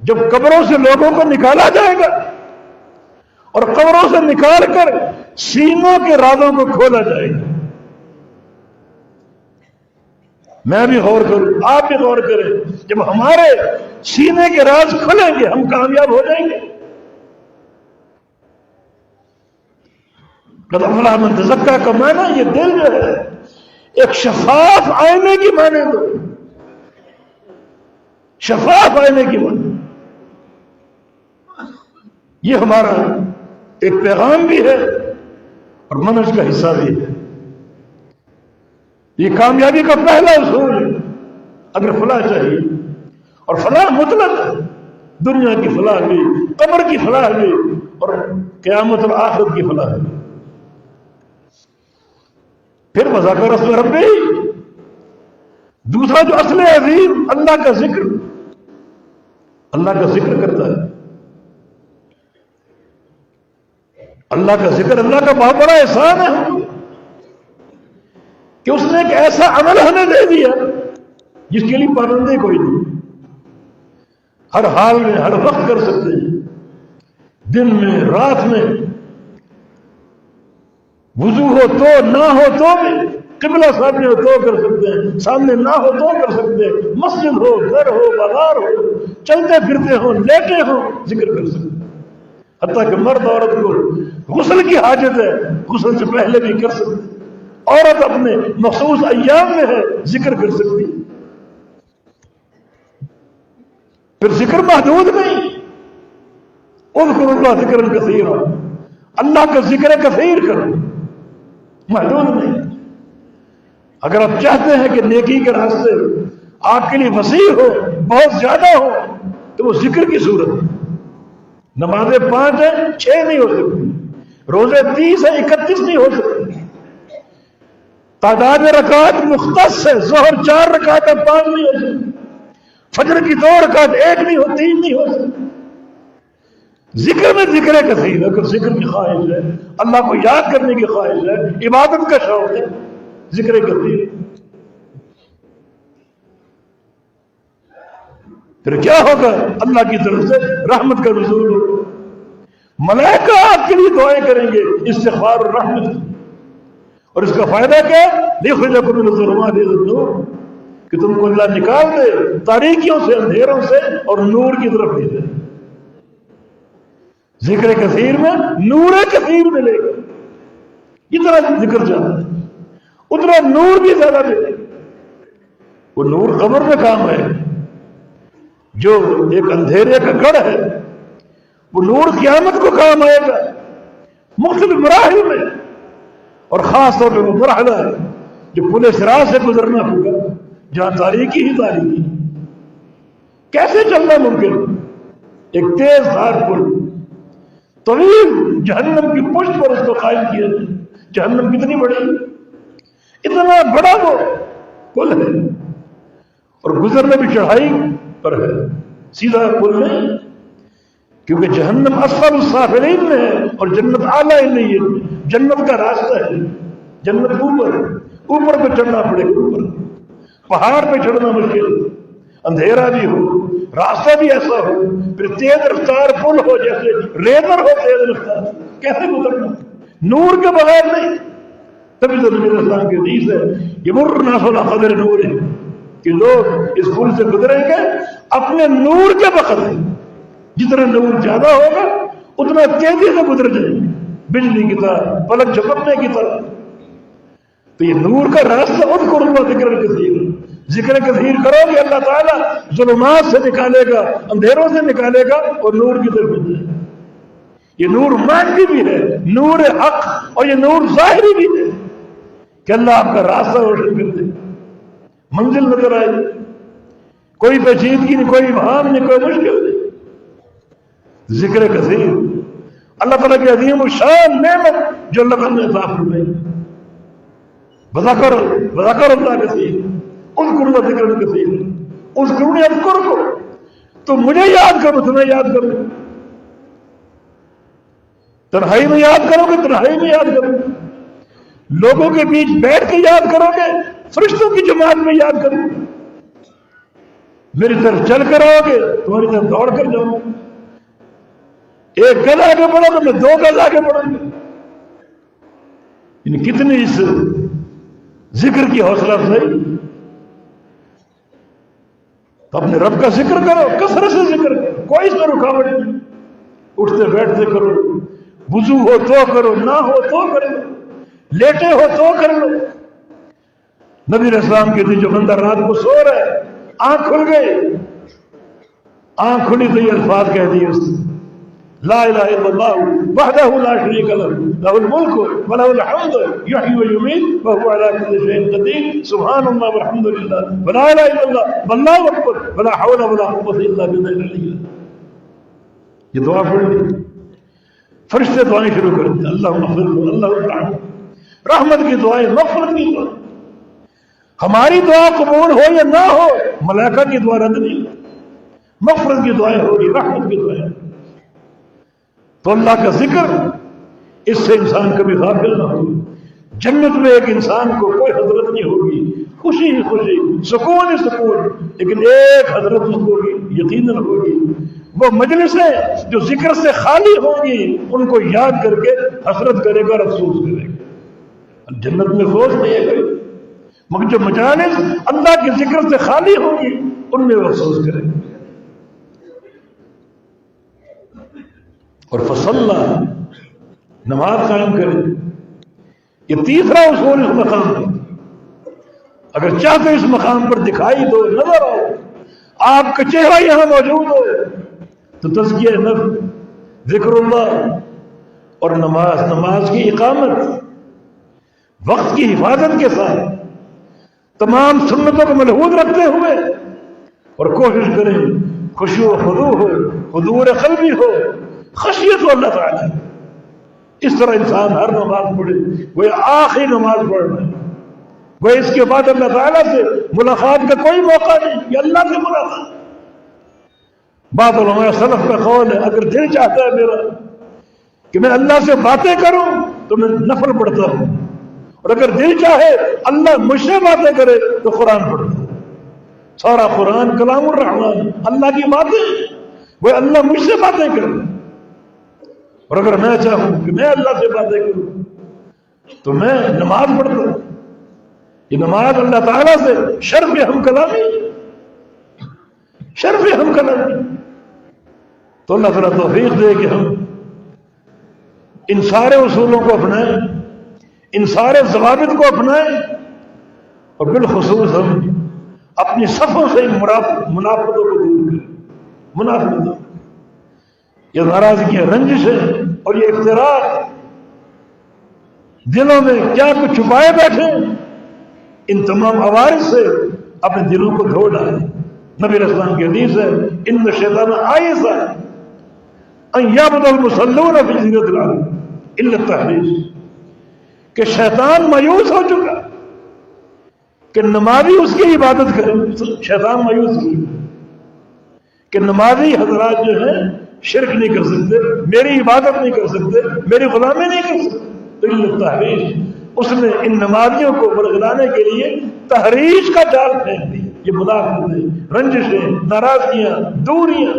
جب قبروں سے لوگوں کو نکالا جائے گا اور قبروں سے نکال کر سینوں کے رازوں کو کھولا جائے گا۔ میں بھی غور کروں، آپ بھی غور کریں، جب ہمارے سینے کے راز کھلیں گے ہم کامیاب ہو جائیں گے۔ قد افلح من تزکا کا معنی یہ دل جو ہے ایک شفاف آئینے کی معنی دو، شفاف آئینے کی معنی۔ یہ ہمارا ایک پیغام بھی ہے اور منہج کا حصہ بھی ہے۔ یہ کامیابی کا پہلا اصول ہے۔ اگر فلاح چاہیے، اور فلاح مطلق ہے، دنیا کی فلاح بھی، قبر کی فلاح بھی، اور قیامت اور آخرت کی فلاح بھی۔ پھر وذاکر اسم ربہ، دوسرا جو اصل عظیم اللہ کا ذکر، اللہ کا ذکر کرتا ہے، اللہ کا ذکر اللہ کا بہت بڑا احسان ہے ہم کہ اس نے ایک ایسا عمل ہمیں دے دیا جس کے لیے پابندی کوئی نہیں، ہر حال میں ہر وقت کر سکتے ہیں، دن میں رات میں، وضو ہو تو نہ ہو تو بھی، قبلہ سامنے ہو تو کر سکتے ہیں، سامنے نہ ہو تو کر سکتے ہیں، مسجد ہو، گھر ہو، بازار ہو، چلتے پھرتے ہو، لیٹے ہو، ذکر کر سکتے ہیں۔ حتیٰ کہ مرد عورت کو غسل کی حاجت ہے، غسل سے پہلے بھی کر سکتے ہیں، عورت اپنے مخصوص ایام میں ہے ذکر کر سکتی ہے۔ پھر ذکر محدود نہیں، اذکروا اللہ ذکرا کثیرا، اللہ کا ذکر کثیر کرو، محدود نہیں۔ اگر آپ چاہتے ہیں کہ نیکی کے راستے آپ کے لیے وسیع ہو، بہت زیادہ ہو، تو وہ ذکر کی صورت ہے۔ نمازیں 5 ہیں، 6 نہیں ہو سکتی، روزے 30 ہیں، 31 نہیں ہو سکتی، تعداد رکعات مختص ہے، ظہر 4 رکعات 5 نہیں ہو سکتی، فجر کی 2 رکعات 1 نہیں ہو، 3 نہیں ہو سکتی۔ ذکر میں ذکر کثیر، اگر ذکر کی خواہش ہے، اللہ کو یاد کرنے کی خواہش ہے، عبادت کا شوق ہے، ذکر کثیر۔ پھر کیا ہوگا؟ اللہ کی طرف سے رحمت کا نزول ہوگا، ملائکہ آپ کے لیے دعائیں کریں گے، استغفار اور رحمت۔ اور اس کا فائدہ کیا؟ لِيُخْرِجَكُم مِّنَ الظُّلُمَاتِ إِلَى النُّورِ، کہ تم کو اللہ نکال دے تاریکیوں سے، اندھیروں سے، اور نور کی طرف لے جائے۔ ذکر کثیر میں نور کثیر ملے گا، جتنا ذکر چاہتا ہے اتنا نور بھی زیادہ ملے گا۔ وہ نور قبر میں کام ہے، جو ایک اندھیرے کا گڑھ ہے، وہ نور قیامت کو کام آئے گا مختلف مراحل میں، اور خاص طور پہ وہ مرحلہ ہے جو پل صراط سے گزرنا ہوگا، جہاں تاریکی ہی تاریکی۔ کیسے چلنا ممکن؟ ایک تیز دھار پل طویل، جہنم کی پشت پر اس کو قائم کیا ہے۔ جہنم کتنی بڑی، اتنا بڑا وہ پل ہے، اور گزرنے بھی چڑھائی پر ہے، سیدھا پل نہیں، کیونکہ جہنم اسفل السافلین میں ہے اور جنت اعلیٰ علیین میں۔ جنت کا راستہ ہے، جنت اوپر پہ چڑھنا پڑے گا، اوپر پہاڑ پہ چڑھنا مشکل، اندھیرا بھی ہو، راستہ بھی ایسا ہو، پھر تیز رفتار پل ہو، جیسے ریزر ہو تیز رفتار، کیسے گزرنا؟ نور کے بغیر نہیں۔ تبھی تو نبی اسلام کی حدیث ہے، یمر الناس علی قدر نور، کہ لوگ اس پل سے گزریں گے اپنے نور کے وقت، جتنا نور زیادہ ہوگا اتنا تیزی سے گزر جائیں گے، بجلی کی طرح، پلک جھپکنے کی طرح۔ تو یہ نور کا راستہ، اذکروا اللہ ذکرا کثیرا، ذکر کثیر کرو گے اللہ تعالیٰ ظلمات سے نکالے گا، اندھیروں سے نکالے گا، اور نور کی طرف بھیجے گا۔ یہ نور مادی بھی ہے، نور حق، اور یہ نور ظاہری بھی ہے کہ اللہ آپ کا راستہ روشن کر دے، منزل نظر آئے، کوئی پیچیدگی نہیں، کوئی ابہام نہیں، کوئی مشکل نہیں۔ ذکر کثیر اللہ تعالیٰ کی عظیم الشان نعمت جو اللہ تعالیٰ نے عطا فرمائی۔ وذکر اللہ کثیر، اذکر اللہ ذکرا کثیر، اذکرنی اذکرکم، تو مجھے یاد کرو، تمہیں یاد کرو، تنہائی میں یاد کرو گے، تنہائی میں یاد کرو گے، لوگوں کے بیچ بیٹھ کے یاد کرو گے، فرشتوں کی جماعت میں یاد کرو گے، میری طرف چل کر آؤ گے، تمہاری طرف دوڑ کر جاؤ گے، ایک گز آگے بڑھو گے، میں 2 گز آگے بڑھوں گا۔ یعنی کتنی اس ذکر کی حوصلہ افزائی۔ تو اپنے رب کا ذکر کرو، کثرت سے ذکر کرو، کوئی اس میں رکاوٹ نہیں، اٹھتے بیٹھتے کرو، وضو ہو تو کرو، نہ ہو تو کرو، لیٹے ہو تو کر لو۔ نبی علیہ السلام کے دن جو بندہ رات کو سو رہا ہے، آنکھ کھل گئی، آنکھ کھلی تو یہ الفاظ کہہ دیے اس نے، لا الہ الا اللہ وحدہ لا شریک لہ لہ الملک ولہ الحمد یحیی ویمیت وہو علی کل شیء قدیر سبحان اللہ والحمد للہ ولا الہ الا اللہ واللہ اکبر ولا حول ولا قوۃ الا باللہ العلی العظیم۔ یہ دعا پڑھ لی، فرشتے دعائیں شروع کر دی، اللہ مغفر له، اللہ ارحمہ، رحمت کی دعائیں، مغفرت کی دعائیں، ہماری دعا قبول ہو یا نہ ہو، ملائکہ کی دعا رد نہیں، مغفرت کی دعائیں ہوگی، رحمت کی دعائیں۔ تو اللہ کا ذکر، اس سے انسان کبھی غافل نہ ہو۔ جنت میں ایک انسان کو کوئی حضرت نہیں ہوگی، خوشی ہی خوشی، سکون ہی سکون، لیکن ایک حضرت اس کو یقیناً ہوگی، وہ مجلسیں جو ذکر سے خالی ہوں گی ان کو یاد کر کے حسرت کرے گا اور افسوس کرے گا۔ جنت میں افسوس نہیں ہے کوئی، مگر جو مجالس اللہ کے ذکر سے خالی ہوں گی ان میں وہ افسوس کرے گا۔ اور فصلہ، نماز قائم کرے، یہ تیسرا اصول اس مقام پر۔ اگر چاہتے اس مقام پر دکھائی دو، نظر آؤ، آپ کا چہرہ یہاں موجود ہو، تو تزکیہ نفس، ذکر اللہ اور نماز کی اقامت، وقت کی حفاظت کے ساتھ تمام سنتوں کو ملحوظ رکھتے ہوئے، اور کوشش کریں خشوع و خضوع ہو، حضور قلبی ہو، خشیت ہو اللہ تعالی۔ اس طرح انسان ہر نماز پڑھے، وہ آخری نماز پڑھ رہا ہے، وہ اس کے بعد اللہ تعالیٰ سے ملاقات کا کوئی موقع نہیں، یہ اللہ سے ملاقات۔ بعض علماء سلف کا قول ہے، اگر دل چاہتا ہے میرا کہ میں اللہ سے باتیں کروں تو میں نفل پڑھتا ہوں، اور اگر دل چاہے اللہ مجھ سے باتیں کرے تو قرآن پڑھتا ہوں۔ سارا قرآن کلام الرحمن، اللہ کی باتیں، وہ اللہ مجھ سے باتیں کرے، اور اگر میں چاہوں کہ میں اللہ سے باتیں کروں تو میں نماز پڑھتا ہوں۔ یہ نماز اللہ تعالیٰ سے شرف ہم کلامی، شرف ہم کلامی۔ تو اللہ تعالیٰ توفیق دے کہ ہم ان سارے اصولوں کو اپنائیں، ان سارے ضوابط کو اپنائیں، اور بالخصوص ہم اپنی صفوں سے ان منافقتوں کو دور کریں۔ منافقتوں، یہ ناراضگیاں، رنجشیں اور یہ اختراع دلوں میں کیا کچھ چھپائے بیٹھے، ان تمام عوارض سے اپنے دلوں کو دھو ڈالیں۔ نبی علیہ السلام کی حدیث ہے، ان الشیطان عائز ان یعبد المصلون فی زینۃ الارض الا التحریش، کہ شیطان مایوس ہو چکا کہ نمازی اس کی عبادت کرے۔ شیطان مایوس ہو چکا کہ نمازی حضرات جو ہیں شرک نہیں کر سکتے، میری عبادت نہیں کر سکتے، میری غلامی نہیں کر سکتے، تو الا التحریش، اس نے ان نمازیوں کو برگلانے کے لیے تحریش کا جال پھینک دیا۔ یہ منافقتیں، رنجشیں، ناراضگیاں، دوریاں،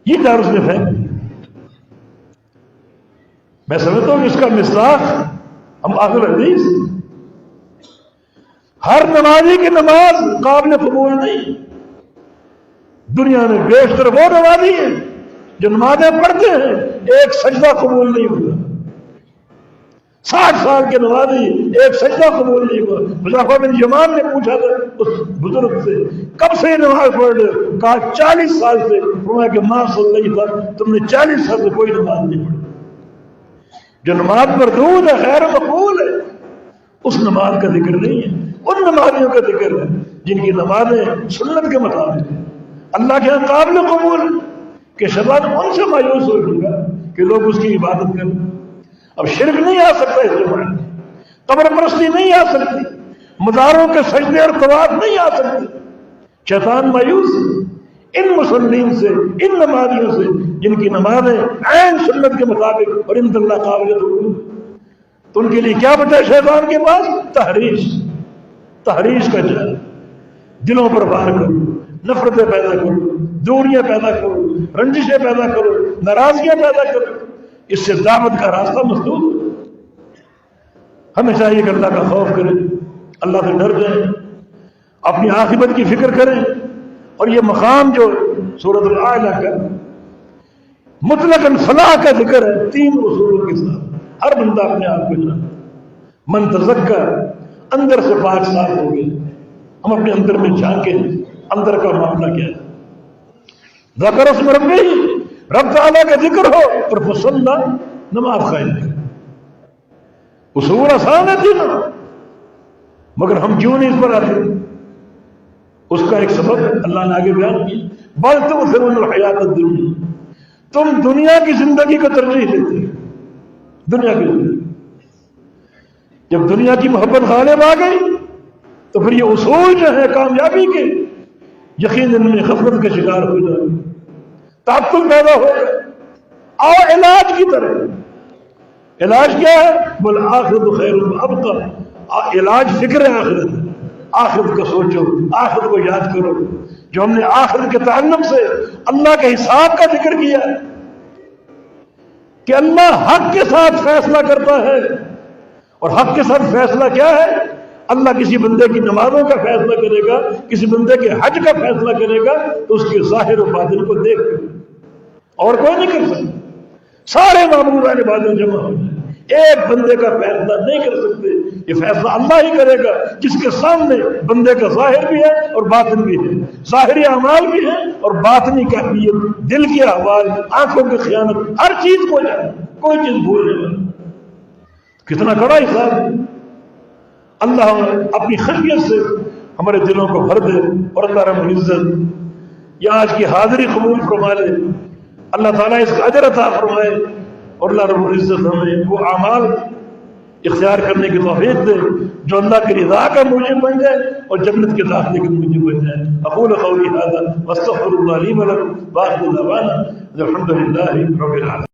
یہ جال اس نے پھینک دیا۔ میں سمجھتا ہوں کہ اس کا مصداق ہم اہل حدیث، ہر نمازی کی نماز قابل قبول نہیں۔ دنیا میں بیشتر وہ نمازی ہیں جو نمازیں پڑھتے ہیں، ایک سجدہ قبول نہیں ہوتا۔ 60 سال کے نمازی ایک سجدہ قبول نہیں ہوا۔ حذیفہ بن یمان نے پوچھا تھا اس بزرگ سے، کب سے نماز پڑھ رہے ہو؟ کہا 40 سال سے۔ فرمایا کہ ما صلی اللہ تھا، تم نے 40 سال سے کوئی نماز نہیں پڑھی۔ جو نماز مردود ہے، غیر مقبول ہے، اس نماز کا ذکر نہیں ہے، ان نمازیوں کا ذکر ہے جن کی نمازیں سنت کے مطابق ہیں، اللہ کے قابل قبول، کہ شیطان ان سے مایوس ہو چکا کہ لوگ اس کی عبادت کریں۔ اب شرک نہیں آ سکتا اس زمانے میں، قبر پرستی نہیں آ سکتی، مزاروں کے سجدے اور طواف نہیں آ سکتے۔ شیطان مایوس ان مسلمین سے، ان نمازیوں سے جن کی نمازیں عین سنت کے مطابق اور ان اللہ قابل قبول، تو ان کے لیے کیا بتا ہے شیطان کے پاس؟ تحریش کا جال، دلوں پر وار کرو، نفرتیں پیدا کرو، دوریاں پیدا کرو، رنجشیں پیدا کرو، ناراضگیاں پیدا کرو۔ اس سے دعوت کا راستہ مسدود ہو۔ ہمیں چاہیے کہ اللہ کا خوف کریں، اللہ سے ڈر جائیں، اپنی عاقبت کی فکر کریں، اور یہ مقام جو سورۃ الاعلیٰ کا مطلقاً فلاح کا ذکر ہے 3 اصولوں کے ساتھ، ہر بندہ اپنے آپ کو جانے۔ من تزکا، اندر سے پاک صاف ہو گئے، ہم اپنے اندر میں جھانکیں اندر کا معاملہ کیا ہے۔ ذکر اسم ربی، رب تعالیٰ کا ذکر ہو، اور فصلہ، نماز قائم کرے۔ اصول آسان ہے تینوں، مگر ہم کیوں نہیں اس پر آتے؟ اس کا ایک سبب اللہ نے آگے بیان کیا، بل تؤثرون الحیات الدنیا، تم دنیا کی زندگی کو ترجیح دیتے ہو۔ دنیا کی زندگی، جب دنیا کی محبت غالب آ گئی تو پھر یہ اصول جو ہے کامیابی کے یقیناً میں غفلت کا شکار ہو جائے، تعطل پیدا ہوگا۔ اور علاج کی طرح، علاج کیا ہے؟ والآخرۃ خیر وابقیٰ، علاج فکر آخرت ہے، آخرت کو سوچو، آخرت کو یاد کرو۔ جو ہم نے آخرت کے تعلق سے اللہ کے حساب کا ذکر کیا ہے کہ اللہ حق کے ساتھ فیصلہ کرتا ہے، اور حق کے ساتھ فیصلہ کیا ہے؟ اللہ کسی بندے کی نمازوں کا فیصلہ کرے گا، کسی بندے کے حج کا فیصلہ کرے گا تو اس کے ظاہر و باطن کو دیکھ کر، اور کوئی نہیں کر سکتا۔ سارے معبودان بادل جمع ہو جائیں، ایک بندے کا فیصلہ نہیں کر سکتے، یہ فیصلہ اللہ ہی کرے گا جس کے سامنے بندے کا ظاہر بھی ہے اور باطن بھی ہے، ظاہری اعمال بھی ہے اور باطنی کیفیت، دل کے احوال، آنکھوں کی خیانت، ہر چیز کو جانے، کوئی چیز بھولنے والا۔ کتنا کڑا حساب ہے۔ اللہ اپنی خشیت سے ہمارے دلوں کو بھر دے، اور اللہ رب العزت یہ آج کی حاضری قبول فرما لے، اللہ تعالیٰ اس کا اجر عطا فرمائے، اور اللہ رب العزت ہمیں وہ اعمال اختیار کرنے کی توفیق دے جو اللہ کی رضا کا موجب بن جائے اور جنت کے داخلے کے موجب بن جائے۔ اقول قولی ھذا واستغفر اللہ لی ولکم، وآخر دعوانا الحمد للہ رب العالمین۔